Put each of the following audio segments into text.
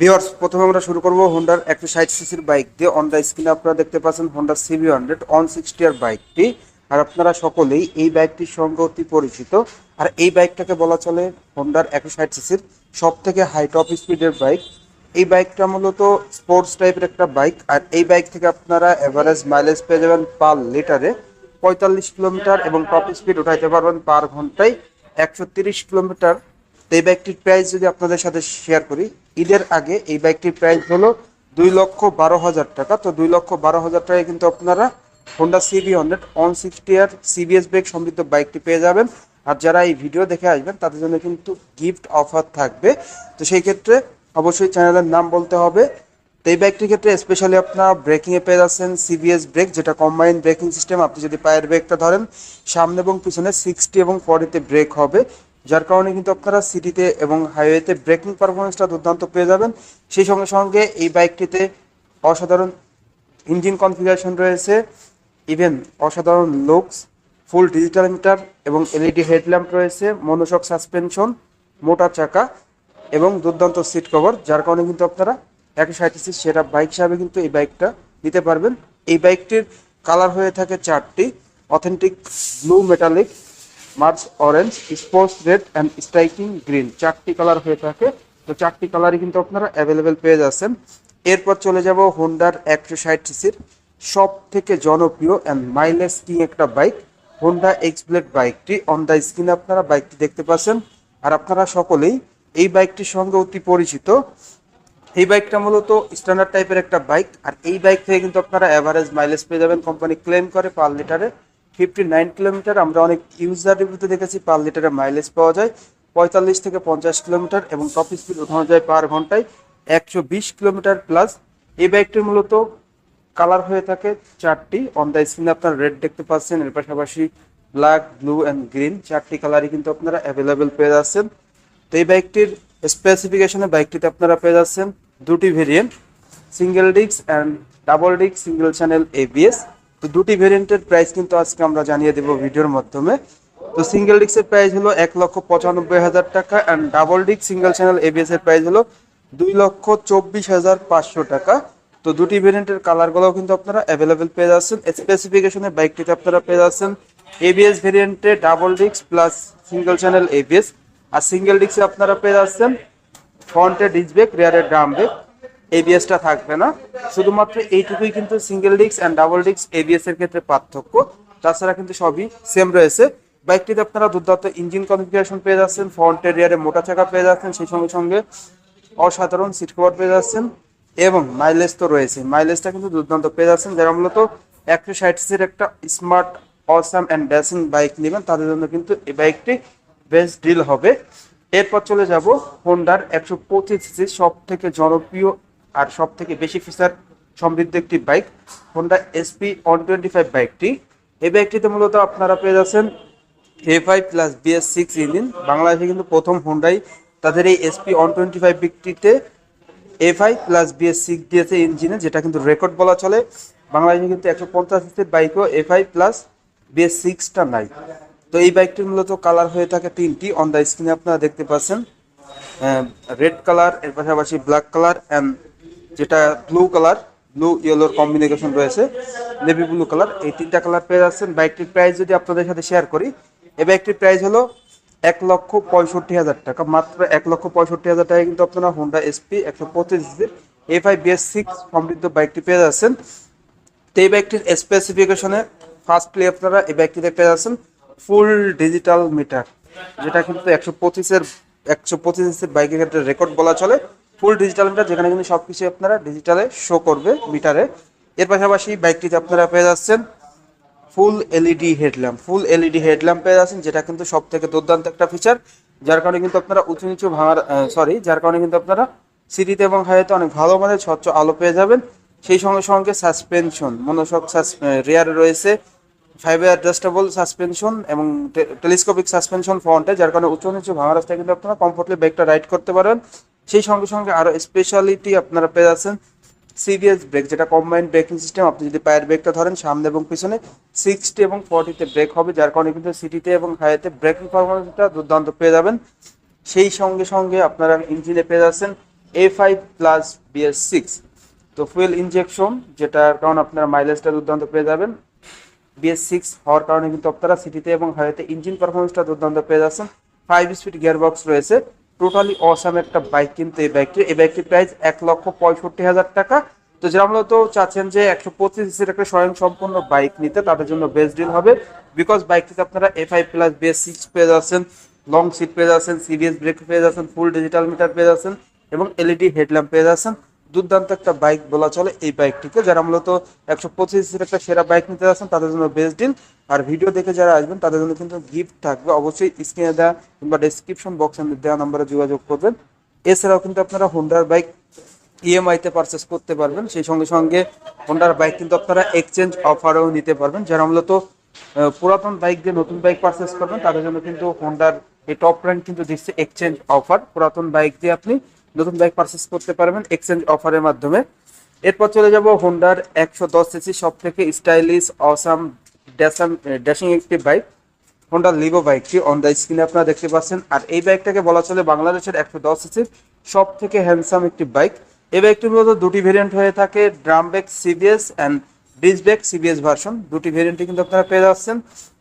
Viewers, প্রথমে আমরা শুরু করব হোন্ডার 160 সিসির বাইক দিয়ে। অন দ্য স্ক্রিনে আপনারা দেখতে পাচ্ছেন হোন্ডা CB100 160 আর বাইকটি। আর আপনারা সকলেই এই বাইকটির সঙ্গে অতি পরিচিত। আর এই বাইকটাকে বলা চলে হোন্ডার 160 সিসির সব থেকে হাই টপ স্পিডের বাইক। এই বাইকটা মূলত স্পোর্টস টাইপের একটা বাইক। আর এই বাইক থেকে আপনারা এভারেজ মাইলেজ পেয়ে যাবেন পার লিটারে 45 কিলোমিটার এবং টপ স্পিড উঠাইতে পারবেন পার ঘন্টায় 130 কিলোমিটার। তো এই বাইকটির প্রাইস যদি আপনাদের সাথে শেয়ার করি, ঈদের আগে এই বাইকটির প্রাইস হলো 2,12,000 টাকা। তো 2,12,000 টাকায় কিন্তু আপনারা হোন্ডা CB100 160 আর CBS ব্রেক সমৃদ্ধ বাইকটি পেয়ে যাবেন। আর যারা এই ভিডিও দেখে আসবেন তাদের জন্য কিন্তু গিফট অফার থাকবে। তো সেই ক্ষেত্রে অবশ্যই চ্যানেলের নাম বলতে হবে। তো এই বাইকটির ক্ষেত্রে স্পেশালি আপনার ব্রেকিংয়ে পেয়ে যাচ্ছেন CBS ব্রেক, যেটা কম্বাইন্ড ব্রেকিং সিস্টেম। আপনি যদি পায়ের ব্রেকটা ধরেন, সামনে এবং পিছনে 60 এবং 40-তে ব্রেক হবে, যার কারণে কিন্তু আপনারা সিটিতে এবং হাইওয়েতে ব্রেকিং পারফরমেন্সটা দুর্দান্ত পেয়ে যাবেন। সেই সঙ্গে সঙ্গে এই বাইকটিতে অসাধারণ ইঞ্জিন কনফিগারেশন রয়েছে, ইভেন অসাধারণ লুকস, ফুল ডিজিটাল মিটার এবং এলইডি হেডল্যাম্প রয়েছে, মনোশক সাসপেনশন, মোটা চাকা এবং দুর্দান্ত সিট কভার, যার কারণে কিন্তু আপনারা 160 সেরা বাইক হিসাবে কিন্তু এই বাইকটা নিতে পারবেন। এই বাইকটির কালার হয়ে থাকে চারটি: authentic blue, metallic, March orange, sports red and striking green. চারটি কালার হয়ে থাকে। তো চারটি কালারই কিন্তু আপনারা অ্যাভেলেবেল পেয়ে যাচ্ছেন। এরপর চলে যাব হোন্ডার 160 সিসির সব থেকে জনপ্রিয় অ্যান্ড মাইলেজ কিং একটা বাইক, হোন্ডা এক্সব্লেড বাইকটি। অন দ্য স্ক্রিনে আপনারা বাইকটি দেখতে পাচ্ছেন। আর আপনারা সকলেই এই বাইকটির সঙ্গে অতি পরিচিত। এই বাইকটা মূলত স্ট্যান্ডার্ড টাইপের একটা বাইক। আর এই বাইক থেকে কিন্তু আপনারা অ্যাভারেজ মাইলেজ পেয়ে যাবেন, কোম্পানি ক্লেম করে পার লিটারে 59 কিলোমিটার। আমরা অনেক ইউজার রিভিউতে দেখেছি পার লিটারে মাইলেজ পাওয়া যায় 45 থেকে 50 কিলোমিটার এবং টপ স্পিড উঠানো যায় পার ঘন্টায় 120 কিলোমিটার প্লাস। এই বাইকটির মূলত কালার হয়ে থাকে চারটি। অন দ্য স্ক্রিনে আপনারা রেড দেখতে পাচ্ছেন, এর পাশাপাশি ব্ল্যাক, ব্লু অ্যান্ড গ্রিন। চারটি কালারই কিন্তু আপনারা অ্যাভেলেবেল পেয়ে যাচ্ছেন। তো এই বাইকটির স্পেসিফিকেশনে বাইকটিতে আপনারা পেয়ে যাচ্ছেন দুটি variant, single disc and double disc single channel ABS। তো দুটি ভেরিয়েন্টের প্রাইস কিন্তু আজকে আমরা জানিয়ে দেবো ভিডিওর মাধ্যমে। তো সিঙ্গেল ডিস্কের প্রাইস হলো 1,95,000 টাকা and double disc single channel ABS এর প্রাইস হলো 2,24,500 টাকা। তো দুটি ভেরিয়েন্টের কালারগুলোও কিন্তু আপনারা অ্যাভেলেবেল পেয়ে যাচ্ছেন। স্পেসিফিকেশনে বাইকটিতে আপনারা পেয়ে যাচ্ছেন ABS ভেরিয়েন্টে double disc plus single channel ABS। আর সিঙ্গেল ডিস্কে আপনারা পেয়ে যাচ্ছেন ফ্রন্টে ডিস্ক ব্রেক, রিয়ারে ড্রাম ব্রেক, ABS-টা থাকবে না। শুধুমাত্র এইটুকুই কিন্তু single disc and double disc ABS এর ক্ষেত্রে পার্থক্য। তাছাড়া কিন্তু সবই সেম রয়েছে। বাইকটিতে আপনারা দুর্দান্ত ইঞ্জিন কনফিগারেশন পেয়ে যাচ্ছেন, ফ্রন্টে রিয়ারে মোটা চাকা পেয়ে যাচ্ছেন, সেই সঙ্গে সঙ্গে অসাধারণ সিট কভার পেয়ে যাচ্ছেন এবং মাইলেজ তো রয়েছে। মাইলেজটা কিন্তু দুর্দান্ত পেয়ে যাচ্ছেন। যারা মূলত 160 একটা smart, awesome and dashing bike নেবেন তাদের জন্য কিন্তু এই বাইকটি বেস্ট ডিল হবে। এরপর চলে যাব হোন্ডার 125 সব থেকে জনপ্রিয় আর সব থেকে বেশি ফিচার সমৃদ্ধ একটি বাইক, হোন্ডা SP125 বাইকটি। এই বাইকটিতে মূলত আপনারা পেয়ে যাচ্ছেন A5 প্লাস BS6 ইঞ্জিন। বাংলাদেশে কিন্তু প্রথম হোন্ডাই তাদের এই SP125 বাইকটিতে A5 প্লাস BS6 দিয়েছে ইঞ্জিনে, যেটা কিন্তু রেকর্ড বলা চলে। বাংলাদেশে কিন্তু 150 বাইকও A5 প্লাস BS6টা নাই। তো এই বাইকটির মূলত কালার হয়ে থাকে তিনটি। অন দ্য স্ক্রিনে আপনারা দেখতে পাচ্ছেন রেড কালার, এর পাশাপাশি ব্ল্যাক কালার অ্যান্ড যেটা ব্লু কালার, ব্লু ইয়েলোর কম্বিনেশন রয়েছে, নেভি ব্লু কালার। এই তিনটা কালার পেয়ে যাচ্ছেন। বাইকটির প্রাইস যদি আপনাদের সাথে শেয়ার করি, এই বাইকটির প্রাইস হলো 1,65,000 টাকা। মাত্র 1,65,000 টাকায় কিন্তু আপনারা হোন্ডা SP125 A5 BS6 সমৃদ্ধ বাইকটি পেয়ে যাচ্ছেন। তো এই বাইকটির স্পেসিফিকেশনে ফার্স্টলি আপনারা এই বাইকটিতে পেয়ে যাচ্ছেন ফুল ডিজিটাল মিটার, যেটা কিন্তু 125 বাইকের ক্ষেত্রে রেকর্ড বলা চলে। ফুল ডিজিটাল মিটার, যেখানে কিন্তু সবকিছু আপনারা ডিজিটালে শো করবে মিটারে। এর পাশাপাশি বাইকটিতে আপনারা পেয়ে যাচ্ছেন ফুল এলইডি হেডল্যাম্প পেয়ে যাচ্ছেন, যেটা কিন্তু সব থেকে দুর্দান্ত একটা ফিচার। যার কারণে কিন্তু আপনারা উঁচু নিচু যার কারণে কিন্তু আপনারা সিটিতে এবং হাইওয়েতে অনেক ভালো মানের স্বচ্ছ আলো পেয়ে যাবেন। সেই সঙ্গে সঙ্গে সাসপেনশন, মনোশক রেয়ারে রয়েছে 5 অ্যাডজাস্টেবল সাসপেনশন এবং টেলিস্কোপিক সাসপেনশন ফ্রন্টে, যার কারণে উঁচু নিচু ভাঙা রাস্তায় কিন্তু আপনারা কমফোর্টলি বাইকটা রাইড করতে পারেন। সেই সঙ্গে সঙ্গে আরও স্পেশালিটি আপনারা পেয়ে যাচ্ছেন CBS ব্রেক, যেটা কম্বাইন্ড ব্রেকিং সিস্টেম। আপনি যদি পায়ের ব্রেকটা ধরেন, সামনে এবং পিছনে 60 এবং 40-তে ব্রেক হবে, যার কারণে কিন্তু সিটিতে এবং হাইওয়েতে ব্রেকিং পারফরমেন্সটা দুর্দান্ত পেয়ে যাবেন। সেই সঙ্গে সঙ্গে আপনারা ইঞ্জিনে পেয়ে যাচ্ছেন A5+BS6। তো ফুয়েল ইনজেকশন, যেটার কারণে আপনারা মাইলেজটা দুর্দান্ত পেয়ে যাবেন। BS6 হওয়ার কারণে কিন্তু আপনারা সিটিতে এবং হাইওয়েতে ইঞ্জিন পারফরমেন্সটা দুর্দান্ত পেয়ে যাচ্ছেন। 5 স্পিড গিয়ারবক্স রয়েছে। টোটালি অসাম একটা বাইক কিন্তু এই বাইকটির প্রাইস 1,65,000 টাকা। তো যারা মূলত চাচ্ছেন যে 125 সিসির একটা স্বয়ং সম্পূর্ণ বাইক নিতে, তাদের জন্য বেস্ট ডিল হবে। বিকজ বাইকটিতে আপনারা A5+BS6 পেয়ে যাচ্ছেন, লং সিট পেয়ে যাচ্ছেন, সিবিএস ব্রেক পেয়ে যাচ্ছেন, ফুল ডিজিটাল মিটার পেয়ে যাচ্ছেন এবং এলইডি হেডল্যাম্প পেয়ে যাচ্ছেন। দুর্দান্ত একটা বাইক বলা চলে এই বাইকটিকে। যারা মূলত 125 সিসির একটা সেরা বাইক নিতে যাচ্ছেন, তাদের জন্য বেস্ট ডিল। আর ভিডিও দেখে যারা আসবেন, তাদের জন্য কিন্তু গিফট থাকবে। অবশ্যই স্ক্রিনে দেওয়া কিংবা ডেসক্রিপশন বক্সে দেওয়া নাম্বারে যোগাযোগ করবেন। এছাড়াও কিন্তু আপনারা হোন্ডার বাইক ইএমআইতে পারচেস করতে পারবেন। সেই সঙ্গে সঙ্গে হোন্ডার বাইক কিন্তু আপনারা এক্সচেঞ্জ অফারেও নিতে পারবেন। যারা মূলত পুরাতন বাইক দিয়ে নতুন বাইক পারচেস করবেন, তাদের জন্য কিন্তু হোন্ডার এই টপ র্যাঙ্ক কিন্তু দিচ্ছে এক্সচেঞ্জ অফার। পুরাতন বাইক দিয়ে আপনি নতুন বাইক পারচেস করতে পারবেন এক্সচেঞ্জ অফারের মাধ্যমে। এরপর চলে যাব হোন্ডার 110 সিসি সব থেকে স্টাইলিশ অসাম ড্যাশিং একটি বাইক, হোন্ডা লিভো বাইকটি অন দ্য স্ক্রিনে আপনারা দেখতে পাচ্ছেন। আর এই বাইকটাকে বলা চলে বাংলাদেশের 110 সিসির সব থেকে হ্যান্ডসাম একটি বাইক। এই বাইকটির মূলত দুটি ভেরিয়েন্ট হয়ে থাকে, drum brake CBS and dish break CBS version. দুটি ভেরিয়েন্টই কিন্তু আপনারা পেয়ে যাচ্ছেন।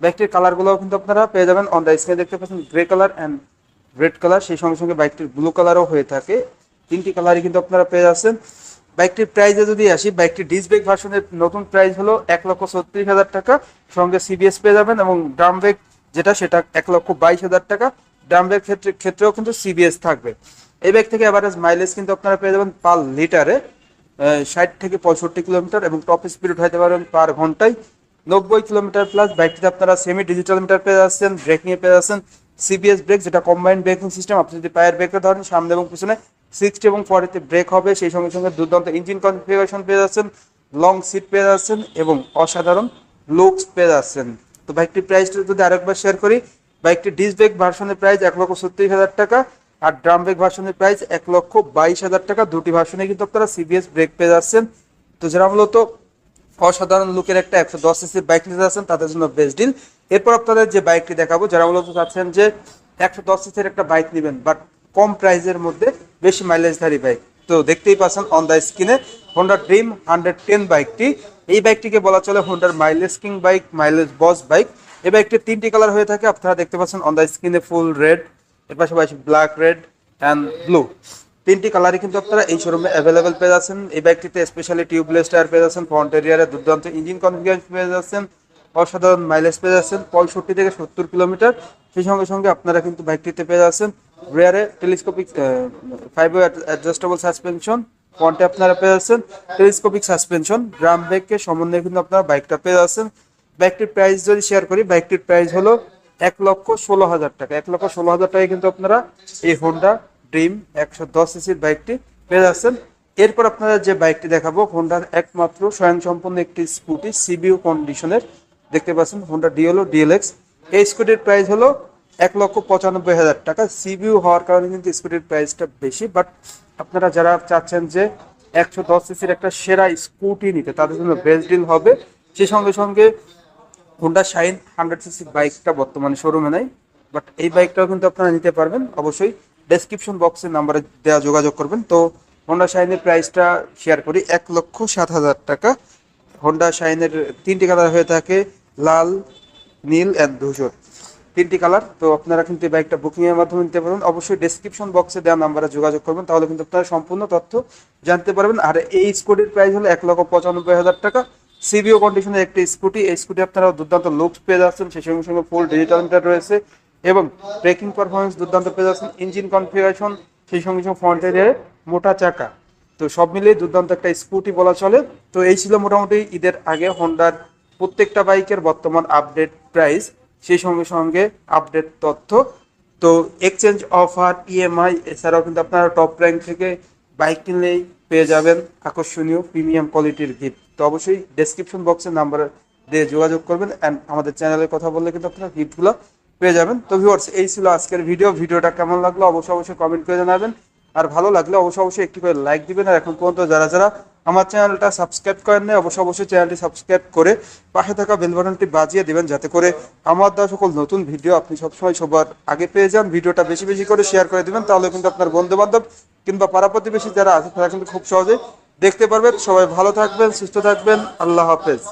বাইকটির কালারগুলোও কিন্তু আপনারা পেয়ে যাবেন অন দ্য স্ক্রিনে দেখতে পাচ্ছেন, grey colour and red colour. সেই সঙ্গে সঙ্গে বাইকটির ব্লু কালারও হয়ে থাকে। তিনটি কালারই কিন্তু আপনারা পেয়ে যাচ্ছেন। বাইকটির প্রাইসে যদি আসি, বাইকটির ডিস ব্রেক ভার্সনের নতুন প্রাইস হলো 1,36,000 টাকা। সঙ্গে সিবিএস পেয়ে যাবেন এবং ড্রাম ব্রেক সেটা 1,22,000 টাকা। ড্রাম ব্রেক ক্ষেত্রেও কিন্তু সিবিএস থাকবে। এই বাইক থেকে অ্যাভারেজ মাইলেজ কিন্তু আপনারা পেয়ে যাবেন পার লিটারে 60 থেকে 65 কিলোমিটার এবং টপ স্পিড উঠাইতে পারবেন পার ঘন্টায় 90 কিলোমিটার প্লাস। বাইকটিতে আপনারা সেমি ডিজিটাল মিটার পেয়ে যাচ্ছেন, ব্রেকিং এ পেয়ে যাচ্ছেন সিবিএস ব্রেক, যেটা কম্বাইন্ড ব্রেকিং সিস্টেম। আপনি যদি পায়ের ব্রেকটা ধরেন, সামনে এবং পিছনে 60 এবং 40-তে ব্রেক হবে। সেই সঙ্গে সঙ্গে দুর্দান্ত ইঞ্জিন কনফিগারেশন পেয়ে যাচ্ছেন, লং সিট পেয়ে যাচ্ছেন এবং অসাধারণ লুকস পেয়ে যাচ্ছেন। তো বাইকটির প্রাইসটা যদি আরেকবার শেয়ার করি, বাইকটি ডিস ব্রেক ভার্সনের প্রাইস 1,36,000 টাকা আর ড্রাম ব্রেক ভার্সনের প্রাইস 1,22,000 টাকা। দুটি ভার্সনে কিন্তু আপনারা সিবিএস ব্রেক পেয়ে যাচ্ছেন। তো যারা মূলত অসাধারণ লুকের একটা 110 সিসির বাইক নিতে যাচ্ছেন, তাদের জন্য বেস্ট ডিল। এরপর আপনাদের যে বাইকটি দেখাবো, যারা মূলত চাচ্ছেন যে 110 সিসির একটা বাইক নেবেন বাট কম প্রাইসের মধ্যে বেশি মাইলেজধারী বাইক, তো দেখতেই পাচ্ছেন অন দ্য স্ক্রিনে হোন্ডা ড্রিম 110 বাইকটি। এই বাইকটিকে বলা চলে হোন্ডার মাইলেজ কিং বাইক, মাইলেজ বস বাইক। এই বাইকটির তিনটি কালার হয়ে থাকে, আপনারা দেখতে পাচ্ছেন অন দ্য স্ক্রিনে, ফুল রেড, এর পাশাপাশি ব্ল্যাক, রেড অ্যান্ড ব্লু। তিনটি কালারই কিন্তু আপনারা এই শোরুমে অ্যাভেলেবেল পেয়ে যাচ্ছেন। এই বাইকটিতে স্পেশালি টিউবলেস টায়ার পেয়ে যাচ্ছেন, ফ্রন্ট এরিয়ারে দুর্দান্ত ইঞ্জিন কনফিগারেশন পেয়ে যাচ্ছেন, অসাধারণ মাইলেজ পেয়ে যাচ্ছেন 65 থেকে 70 কিলোমিটার। সেই সঙ্গে সঙ্গে আপনারা কিন্তু বাইকটিতে পেয়ে যাচ্ছেন রিয়ারে টেলিস্কোপিক 5 অ্যাডজাস্টেবল সাসপেনশন, ফ্রন্টে আপনারা পেয়ে যাচ্ছেন টেলিস্কোপিক সাসপেনশন, ড্রাম ব্রেকের সমন্বয়ে কিন্তু আপনারা বাইকটা পেয়ে যাচ্ছেন। বাইকটির প্রাইস যদি শেয়ার করি, বাইকটির প্রাইস হলো 1,16,000 টাকা। 1,16,000 টাকায় কিন্তু আপনারা এই হোন্ডা ড্রিম 110 সিসির বাইকটি পেয়ে যাচ্ছেন। এরপর আপনারা যে বাইকটি দেখাবো, হোন্ডার একমাত্র স্বয়ংসম্পূর্ণ একটি স্কুটি, সিবিইউ কন্ডিশনের, দেখতে পাচ্ছেন হোন্ডা ডিওলো ডিএলএক্স। এই স্কুটির প্রাইস হলো 1,95,000 টাকা। সিবিইউ হওয়ার কারণে কিন্তু স্কুটির প্রাইসটা বেশি, বাট আপনারা যারা চাচ্ছেন যে 110 সিসির একটা সেরা স্কুটি নিতে, তাদের জন্য বেস্ট ডিল হবে। সেই সঙ্গে সঙ্গে হোন্ডা শাইন 100 সিসি বাইকটা বর্তমানে শোরুমে নাই, বাট এই বাইকটাও কিন্তু আপনারা নিতে পারবেন। অবশ্যই ডেসক্রিপশন বক্সের নাম্বারে দেওয়া যোগাযোগ করবেন। তো হোন্ডা শাইনের প্রাইসটা শেয়ার করি, 1,07,000 টাকা। হোন্ডা শাইনের তিনটি কালার হয়ে থাকে, লাল, নীল অ্যান্ড ধূসর, তিনটি কালার। তো আপনারা কিন্তু এই বাইকটা বুকিংয়ের মাধ্যমে নিতে পারবেন। অবশ্যই ডেসক্রিপশন বক্সে দেওয়া নাম্বারে যোগাযোগ করবেন, তাহলে কিন্তু আপনারা সম্পূর্ণ তথ্য জানতে পারবেন। আর এই স্কুটির প্রাইস হলো 1,95,000 টাকা। সিবিও কন্ডিশনের একটি স্কুটি। এই স্কুটি আপনারা দুর্দান্ত লুকস পেয়ে যাচ্ছেন, সেই সঙ্গে সঙ্গে ফুল ডিজিটাল মিটার রয়েছে এবং ব্রেকিং পারফরমেন্স দুর্দান্ত পেয়ে যাচ্ছেন, ইঞ্জিন কনফিগারেশন, সেই সঙ্গে সঙ্গে ফ্রন্ট এরিয়ার মোটা চাকা। তো সব মিলিয়ে দুর্দান্ত একটা স্কুটি বলা চলে। তো এই ছিল মোটামুটি ঈদের আগে হোন্ডার প্রত্যেকটা বাইকের বর্তমান আপডেট প্রাইস, সেই সঙ্গে সঙ্গে আপডেট তথ্য। তো এক্সচেঞ্জ অফার, ইএমআই, এছাড়াও কিন্তু আপনারা টপ র্যাঙ্ক থেকে বাইক কিনলেই পেয়ে যাবেন আকর্ষণীয় প্রিমিয়াম কোয়ালিটির গিফট। তো অবশ্যই ডেসক্রিপশন বক্সের নাম্বার দিয়ে যোগাযোগ করবেন অ্যান্ড আমাদের চ্যানেলের কথা বললে কিন্তু আপনারা গিফটগুলো পেয়ে যাবেন। তো ভিউয়ার্স, এই ছিল আজকের ভিডিওটা কেমন লাগলো অবশ্যই কমেন্ট করে জানাবেন। আর ভালো লাগলে অবশ্যই একটি করে লাইক দিবেন। আর এখন পর্যন্ত যারা আমার চ্যানেলটা সাবস্ক্রাইব করেন না, অবশ্যই চ্যানেলটি সাবস্ক্রাইব করে পাশে থাকা বেল বাটনটি বাজিয়ে দিবেন, যাতে করে আমার দেওয়া সকল নতুন ভিডিও আপনি সবসময় সবার আগে পেয়ে যান। ভিডিওটা বেশি বেশি করে শেয়ার করে দিবেন, তাহলে কিন্তু আপনার বন্ধু বান্ধব কিংবা পাড়া প্রতিবেশী যারা আছে তারা কিন্তু খুব সহজেই দেখতে পারবেন। সবাই ভালো থাকবেন, সুস্থ থাকবেন, আল্লাহ হাফেজ।